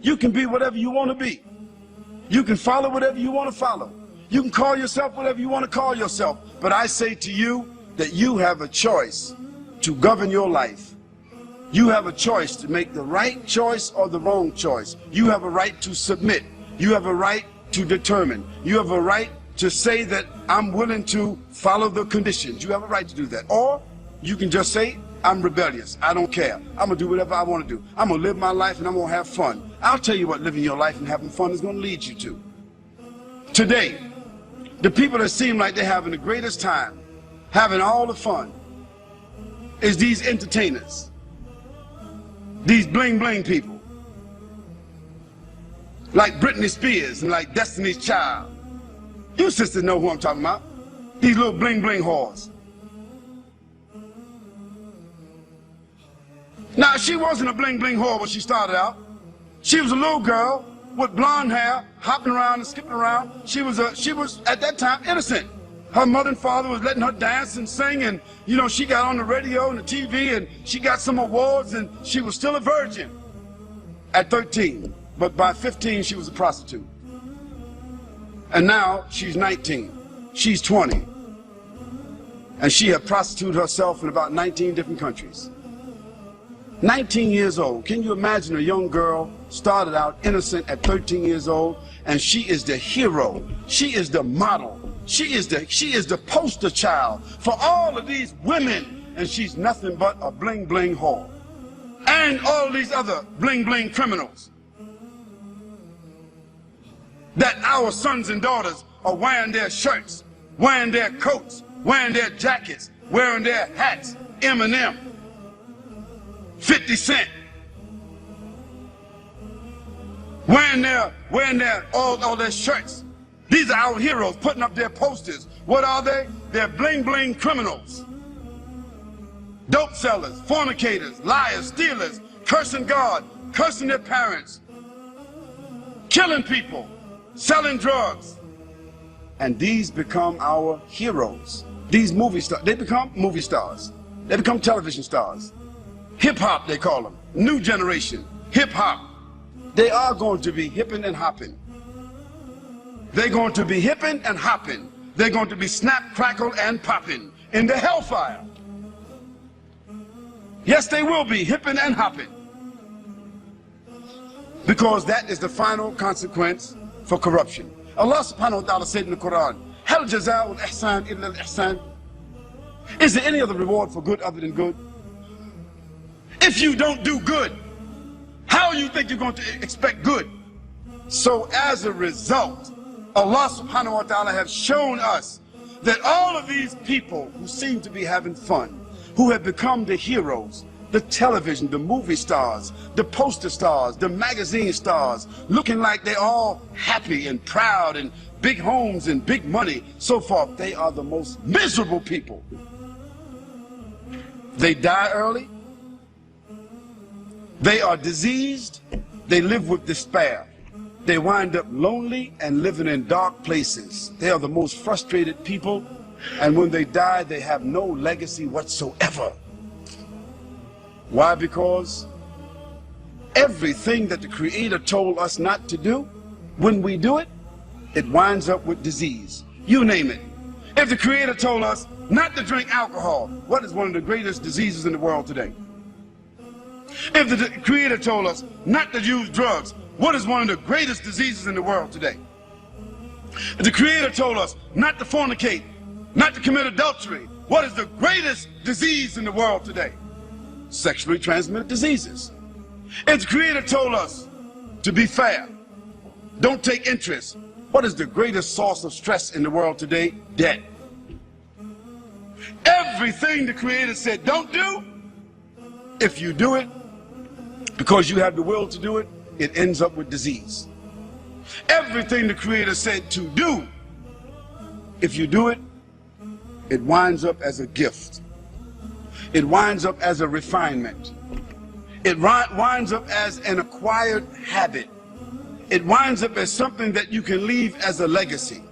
You can be whatever you want to be. You can follow whatever you want to follow. You can call yourself whatever you want to call yourself. But I say to you that you have a choice to govern your life. You have a choice to make the right choice or the wrong choice. You have a right to submit. You have a right to determine. You have a right to say that I'm willing to follow the conditions. You have a right to do that. Or you can just say, I'm rebellious. I don't care. I'm going to do whatever I want to do. I'm going to live my life and I'm going to have fun. I'll tell you what living your life and having fun is going to lead you to. Today, the people that seem like they're having the greatest time, having all the fun, is these entertainers. These bling bling people. Like Britney Spears and like Destiny's Child. You sisters know who I'm talking about. These little bling bling whores. Now, she wasn't a bling bling whore when she started out. She was a little girl with blonde hair, hopping around and skipping around. She was at that time innocent. Her mother and father was letting her dance and sing, and you know, she got on the radio and the TV and she got some awards, and she was still a virgin at 13. But by 15 she was a prostitute. And now she's 19, she's 20, and she had prostituted herself in about 19 different countries. 19 years old. Can you imagine a young girl started out innocent at 13 years old, and she is the hero, she is the model, she is the poster child for all of these women, and she's nothing but a bling bling whore. And all these other bling bling criminals that our sons and daughters are wearing their shirts, wearing their coats, wearing their jackets, wearing their hats, Eminem, 50 Cent, wearing all their shirts. These are our heroes putting up their posters. What are they? They're bling bling criminals, dope sellers, fornicators, liars, stealers, cursing God, cursing their parents, killing people, selling drugs. And these become our heroes. These movie stars, they become movie stars. They become television stars. Hip-hop, they call them. New generation, hip-hop. They are going to be hipping and hopping. They're going to be hipping and hopping. They're going to be snap, crackle, and popping in the hellfire. Yes, they will be hipping and hopping. Because that is the final consequence for corruption. Allah subhanahu wa ta'ala said in the Quran, Hal jaza'ul ihsan illa al-ihsan. Is there any other reward for good other than good? If you don't do good, how you think you're going to expect good? So as a result, Allah subhanahu wa ta'ala has shown us that all of these people who seem to be having fun, who have become the heroes, the television, the movie stars, the poster stars, the magazine stars, looking like they're all happy and proud and big homes and big money, so forth, they are the most miserable people. They die early. They are diseased. They live with despair. They wind up lonely and living in dark places. They are the most frustrated people, and when they die, they have no legacy whatsoever. Why? Because everything that the Creator told us not to do, when we do it, it winds up with disease. You name it. If the Creator told us not to drink alcohol, what is one of the greatest diseases in the world today? If the Creator told us not to use drugs, what is one of the greatest diseases in the world today? If the Creator told us not to fornicate, not to commit adultery, what is the greatest disease in the world today? Sexually transmitted diseases. If the Creator told us to be fair, don't take interest, what is the greatest source of stress in the world today? Debt. Everything the Creator said don't do, if you do it because you have the will to do it, it ends up with disease. Everything the Creator said to do, if you do it, it winds up as a gift. It winds up as a refinement. It winds up as an acquired habit. It winds up as something that you can leave as a legacy.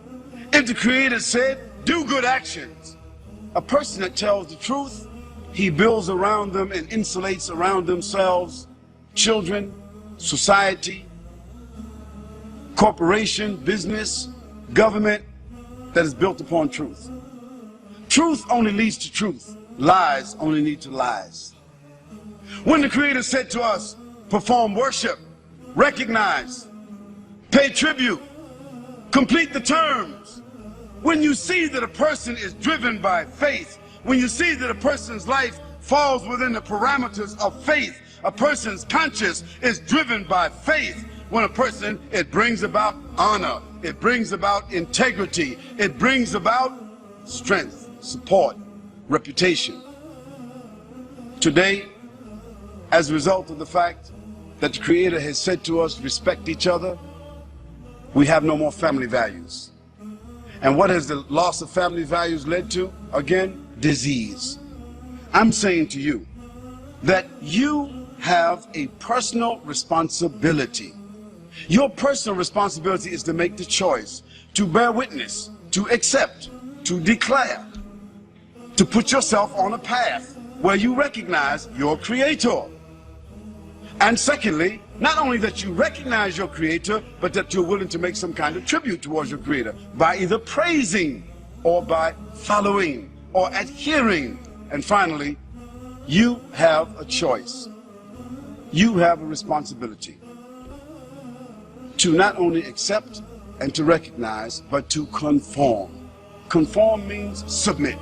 If the Creator said, do good actions, a person that tells the truth, he builds around them and insulates around themselves children, society, corporation, business, government that is built upon truth. Truth only leads to truth. Lies only lead to lies. When the Creator said to us, perform worship, recognize, pay tribute, complete the terms. When you see that a person is driven by faith, when you see that a person's life falls within the parameters of faith, a person's conscience is driven by faith. When a person, it brings about honor, it brings about integrity, it brings about strength, support, reputation. Today, as a result of the fact that the Creator has said to us, respect each other, we have no more family values. And what has the loss of family values led to? Again, disease. I'm saying to you that you have a personal responsibility. Your personal responsibility is to make the choice, to bear witness, to accept, to declare, to put yourself on a path where you recognize your Creator. And secondly, not only that you recognize your Creator, but that you're willing to make some kind of tribute towards your Creator by either praising or by following or adhering. And finally, you have a choice. You have a responsibility to not only accept and to recognize, but to conform. Conform means submit.